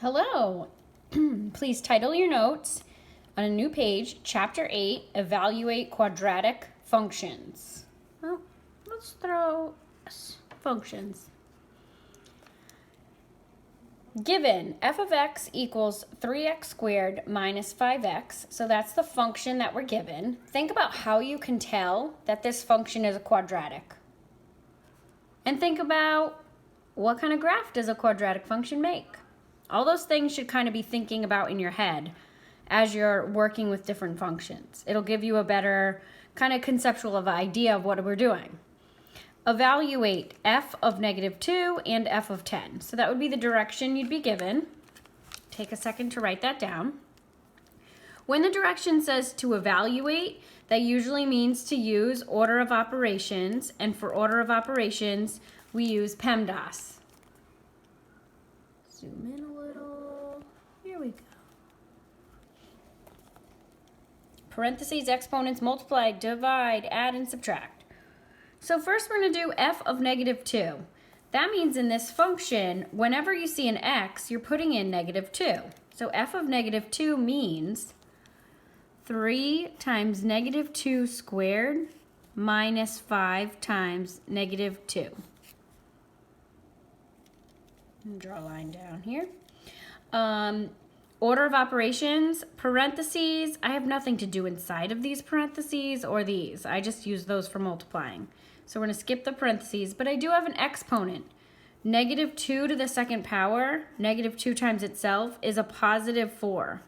Hello. Please title your notes on a new page, Chapter 8, Evaluate Quadratic Functions. Well, let's throw functions. Given f of x equals 3x squared minus 5x, so that's the function that we're given. Think about how you can tell that this function is a quadratic. And think about what kind of graph does a quadratic function make? All those things should kind of be thinking about in your head as you're working with different functions. It'll give you a better kind of conceptual idea of what we're doing. Evaluate f of -2 and f of 10. So that would be the direction you'd be given. Take a second to write that down. When the direction says to evaluate, that usually means to use order of operations, and for order of operations, we use PEMDAS. Zoom in a little. Here we go. Parentheses, exponents, multiply, divide, add, and subtract. So first we're going to do f of -2. That means in this function, whenever you see an x, you're putting in -2. So f of -2 means 3 times -2 squared minus 5 times -2. Draw a line down here. Order of operations, parentheses. I have nothing to do inside of these parentheses or these. I just use those for multiplying. So we're going to skip the parentheses, but I do have an exponent. -2 to the second power, -2 times itself, is a positive 4.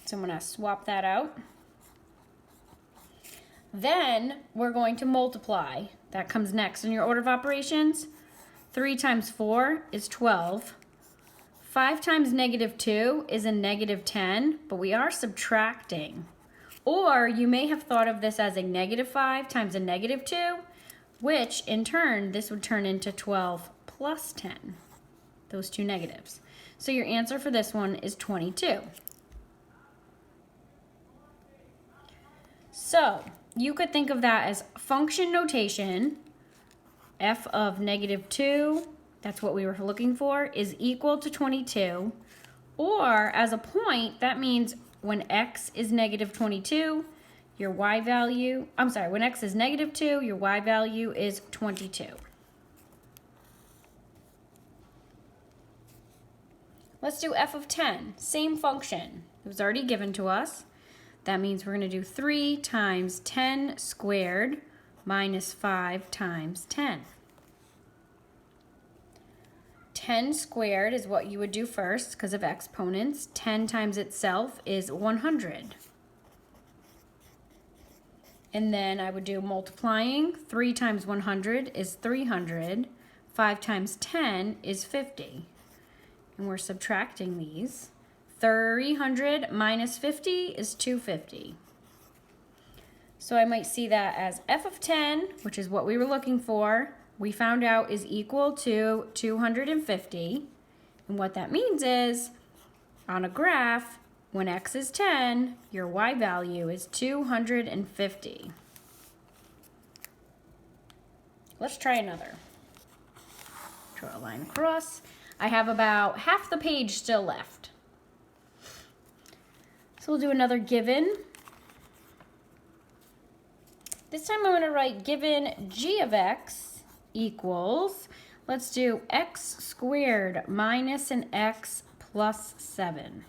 So I'm going to swap that out. Then we're going to multiply. That comes next in your order of operations. 3 times 4 is 12. 5 times -2 is a -10, but we are subtracting. Or you may have thought of this as a -5 times a -2, which in turn, this would turn into 12 plus 10, those two negatives. So your answer for this one is 22. So you could think of that as function notation. F of -2, that's what we were looking for, is equal to 22. Or as a point, that means when x is -22, your y value, when x is -2, your y value is 22. Let's do f of 10, same function. It was already given to us. That means we're going to do 3 times 10 squared minus 5 times 10. 10 squared is what you would do first because of exponents. 10 times itself is 100. And then I would do multiplying. 3 times 100 is 300. 5 times 10 is 50. And we're subtracting these. 300 minus 50 is 250. So I might see that as f of 10, which is what we were looking for, we found out is equal to 250. And what that means is, on a graph, when x is 10, your y value is 250. Let's try another. Draw a line across. I have about half the page still left. So we'll do another given. This time I'm going to write given g of x equals, let's do x squared minus an x plus 7.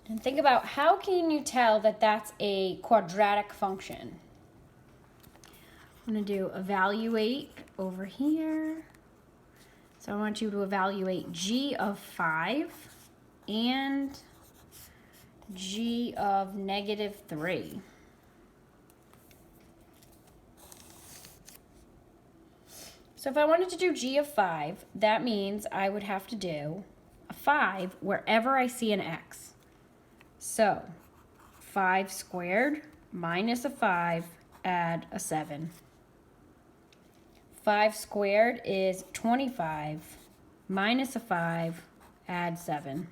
And think about how can you tell that that's a quadratic function. I'm going to do evaluate over here. So I want you to evaluate g of 5 and g of -3. So if I wanted to do g of 5, that means I would have to do a 5 wherever I see an x. So 5 squared minus a 5, add a 7. 5 squared is 25, minus a 5, add 7.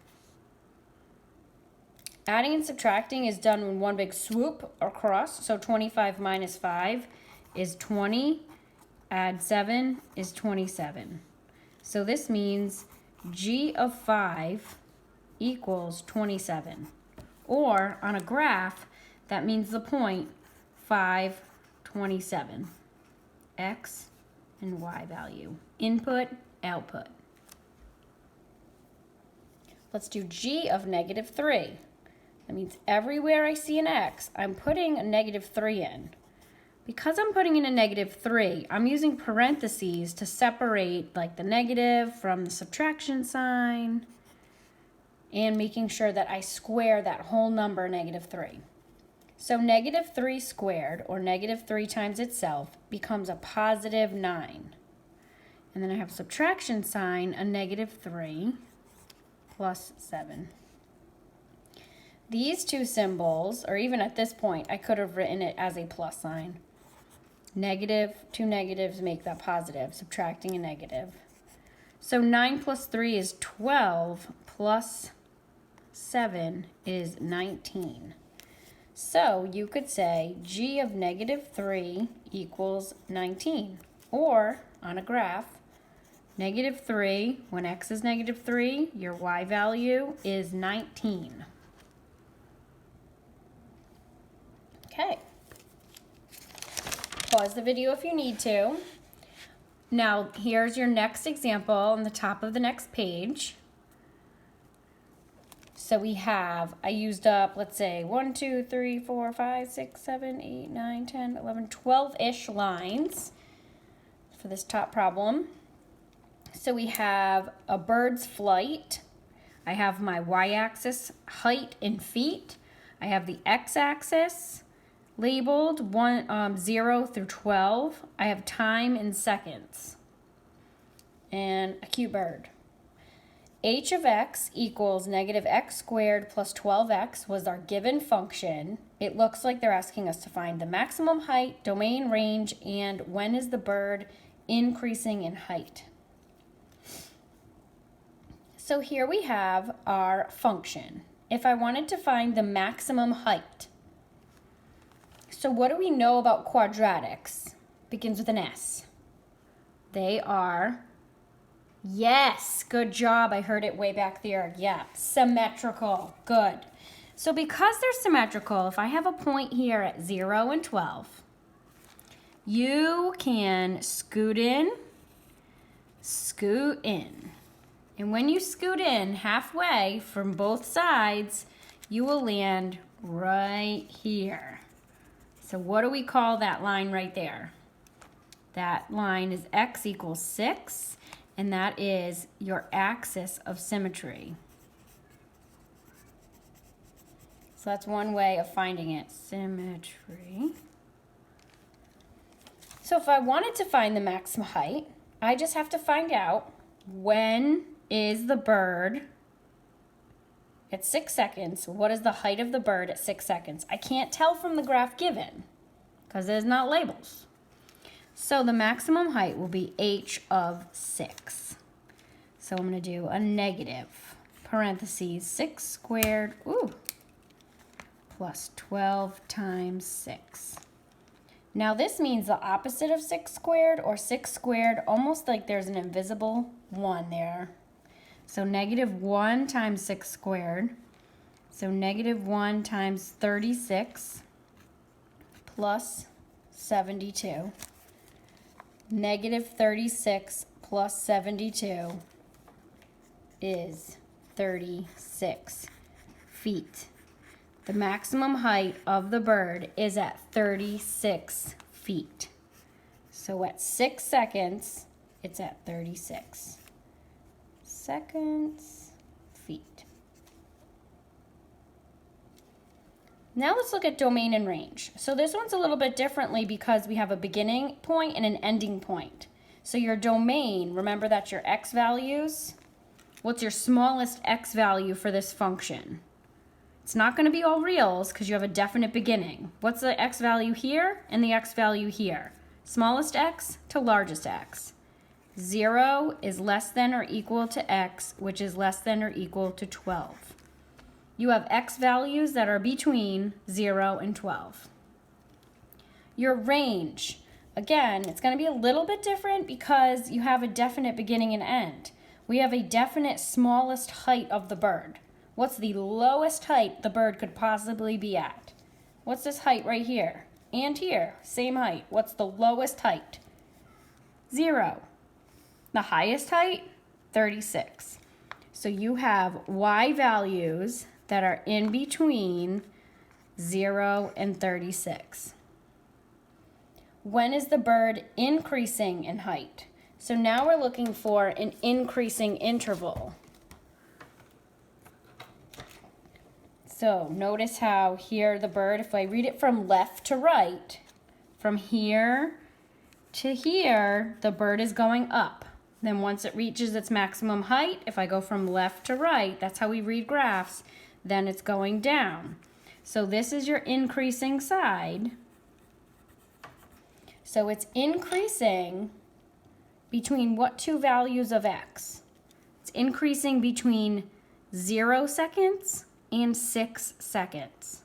Adding and subtracting is done in one big swoop across. So 25 minus 5 is 20. Add 7 is 27. So this means g of 5 equals 27. Or on a graph, that means the point 5, 27. X and y value. Input, output. Let's do g of negative 3. That means everywhere I see an x, I'm putting a negative 3 in. Because I'm putting in a negative 3, I'm using parentheses to separate like the negative from the subtraction sign and making sure that I square that whole number, negative 3. So negative 3 squared, or negative 3 times itself, becomes a positive 9. And then I have subtraction sign, a negative 3 plus 7. These two symbols, or even at this point, I could have written it as a plus sign. Negative, two negatives make that positive, subtracting a negative. So 9 plus 3 is 12, plus 7 is 19. So you could say g of negative 3 equals 19. Or, on a graph, negative 3, when x is negative 3, your y value is 19. Okay. Pause the video if you need to. Now, here's your next example on the top of the next page. So we have, I used up, let's say, 1, 2, 3, 4, 5, 6, 7, 8, 9, 10, 11, 12-ish lines for this top problem. So we have a bird's flight. I have my y-axis, height in feet. I have the x-axis labeled 0 through 12. I have time in seconds. And a cute bird. H of x equals negative x squared plus 12x was our given function. It looks like they're asking us to find the maximum height, domain, range, and when is the bird increasing in height. So here we have our function. If I wanted to find the maximum height, so what do we know about quadratics? Begins with an S. They are, yes, good job. I heard it way back there. Yeah, symmetrical. Good. So because they're symmetrical, if I have a point here at 0 and 12, you can scoot in, scoot in. And when you scoot in halfway from both sides, you will land right here. So what do we call that line right there? That line is x equals 6, and that is your axis of symmetry. So that's one way of finding it, symmetry. So if I wanted to find the maximum height, I just have to find out when is the bird at 6 seconds. What is the height of the bird at 6 seconds? I can't tell from the graph given because there's not labels. So the maximum height will be h of 6. So I'm going to do a negative, parentheses, 6 squared, plus 12 times 6. Now this means the opposite of 6 squared, or 6 squared, almost like there's an invisible 1 there. So negative 1 times 6 squared. So negative 1 times 36 plus 72. Negative 36 plus 72 is 36 feet. The maximum height of the bird is at 36 feet. So at 6 seconds, it's at 36 seconds feet. Now let's look at domain and range. So this one's a little bit differently because we have a beginning point and an ending point. So your domain, remember that's your x values. What's your smallest x value for this function? It's not going to be all reals because you have a definite beginning. What's the x value here and the x value here? Smallest x to largest x. 0 is less than or equal to x, which is less than or equal to 12. You have x values that are between 0 and 12. Your range. again, it's going to be a little bit different because you have a definite beginning and end. We have a definite smallest height of the bird. What's the lowest height the bird could possibly be at? What's this height right here? And here, same height. What's the lowest height? 0. The highest height? 36. So you have y values that are in between 0 and 36. When is the bird increasing in height? So now we're looking for an increasing interval. So notice how here the bird, if I read it from left to right, from here to here, the bird is going up. Then once it reaches its maximum height, if I go from left to right, that's how we read graphs, then it's going down. So this is your increasing side. So it's increasing between what two values of x? It's increasing between 0 seconds and 6 seconds.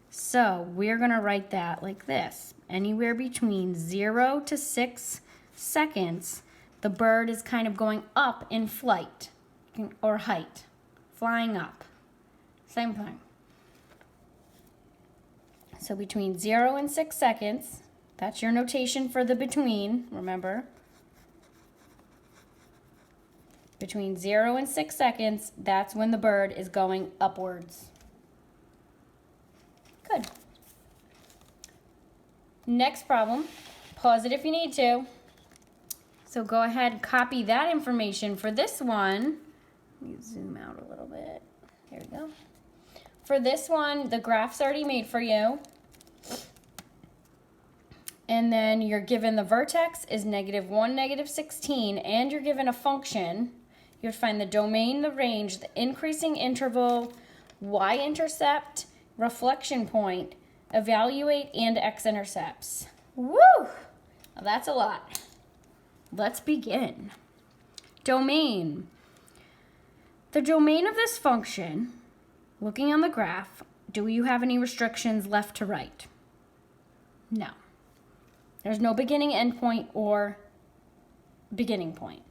So we're going to write that like this. Anywhere between 0 to 6 seconds, the bird is kind of going up in flight or height, flying up. Same thing. So between 0 and 6 seconds, that's your notation for the between, remember. Between 0 and 6 seconds, that's when the bird is going upwards. Good. Next problem, pause it if you need to. So go ahead and copy that information for this one. Let me zoom out a little bit. There we go. For this one, the graph's already made for you. And then you're given the vertex is -1, -16, and you're given a function. You have to find the domain, the range, the increasing interval, y-intercept, reflection point, evaluate, and x-intercepts. Woo! Well, that's a lot. Let's begin. Domain. The domain of this function, looking on the graph, do you have any restrictions left to right? No. There's no beginning, end point, or beginning point.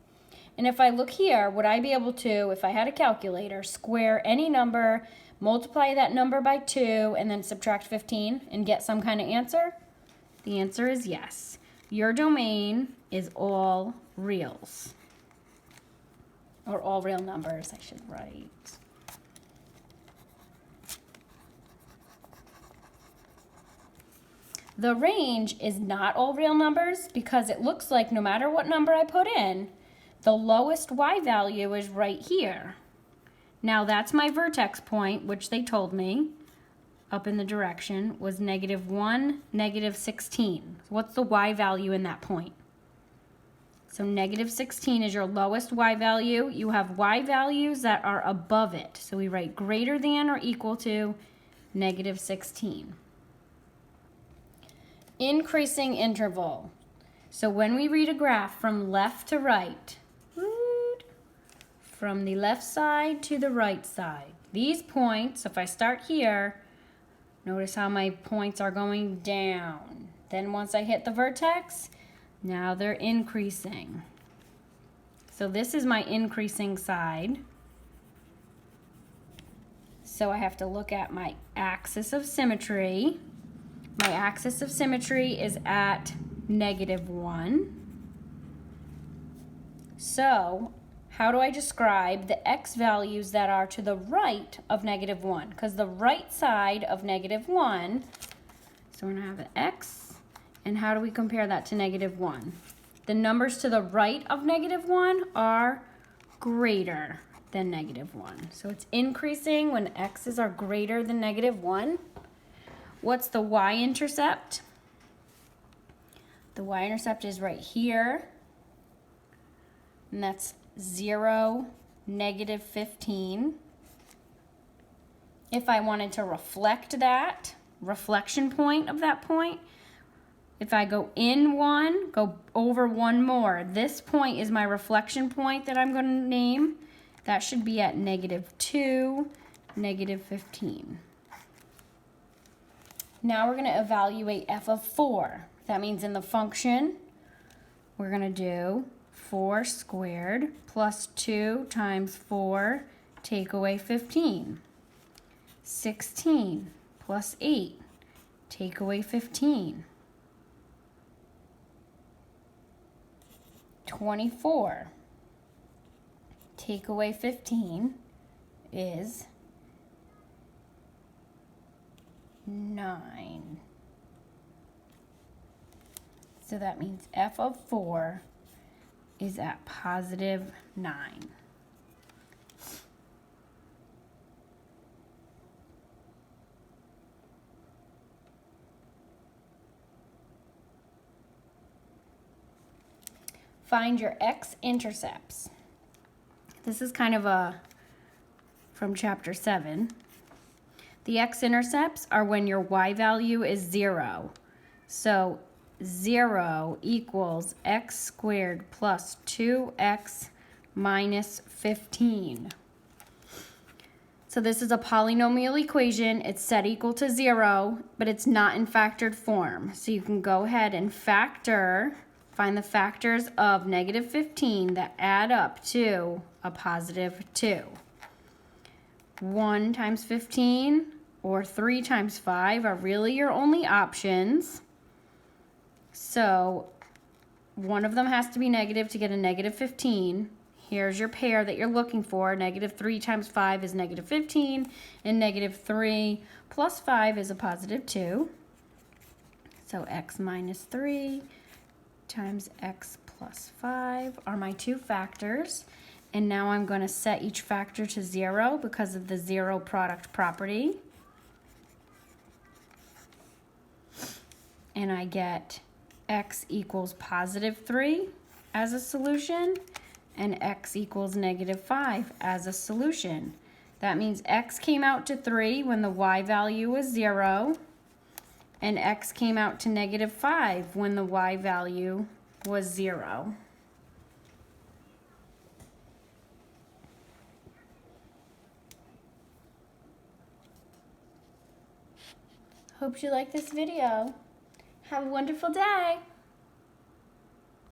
And if I look here, would I be able to, if I had a calculator, square any number, multiply that number by 2, and then subtract 15 and get some kind of answer? The answer is yes. Your domain is all reals. Or all real numbers, I should write. The range is not all real numbers because it looks like no matter what number I put in, the lowest y value is right here. Now that's my vertex point, which they told me up in the direction was -1, -16. So what's the y value in that point? So -16 is your lowest y value. You have y values that are above it. So we write greater than or equal to -16. Increasing interval. So when we read a graph from left to right, from the left side to the right side, these points, if I start here, notice how my points are going down. Then once I hit the vertex, now they're increasing. So this is my increasing side. So I have to look at my axis of symmetry. My axis of symmetry is at -1. So how do I describe the x values that are to the right of -1? Because the right side of -1, so we're going to have an x, and how do we compare that to -1? The numbers to the right of -1 are greater than -1. So it's increasing when x's are greater than -1. What's the y-intercept? The y-intercept is right here, and that's 0, -15. If I wanted to reflect that, reflection point of that point, if I go in one, go over one more, this point is my reflection point that I'm going to name. That should be at -2, -15. Now we're going to evaluate f of 4. That means in the function, we're going to do 4 squared plus 2 times 4, take away 15. 16 plus 8, take away 15. 24, take away 15 is 9. So that means f of 4 is at positive 9. Find your x-intercepts. This is kind of from chapter 7. The x-intercepts are when your y value is 0. So 0 equals x squared plus 2x minus 15. So this is a polynomial equation. It's set equal to 0, but it's not in factored form. So you can go ahead and find the factors of negative 15 that add up to a positive 2. 1 times 15 or 3 times 5 are really your only options. So one of them has to be negative to get a negative 15. Here's your pair that you're looking for. Negative 3 times 5 is negative 15, and negative 3 plus 5 is a positive 2. So x minus 3 times x plus 5 are my two factors. And now I'm going to set each factor to 0 because of the zero product property. And I get x equals positive 3 as a solution and x equals negative 5 as a solution. That means x came out to 3 when the y value was 0. And x came out to negative 5 when the y value was 0. Hope you like this video. Have a wonderful day.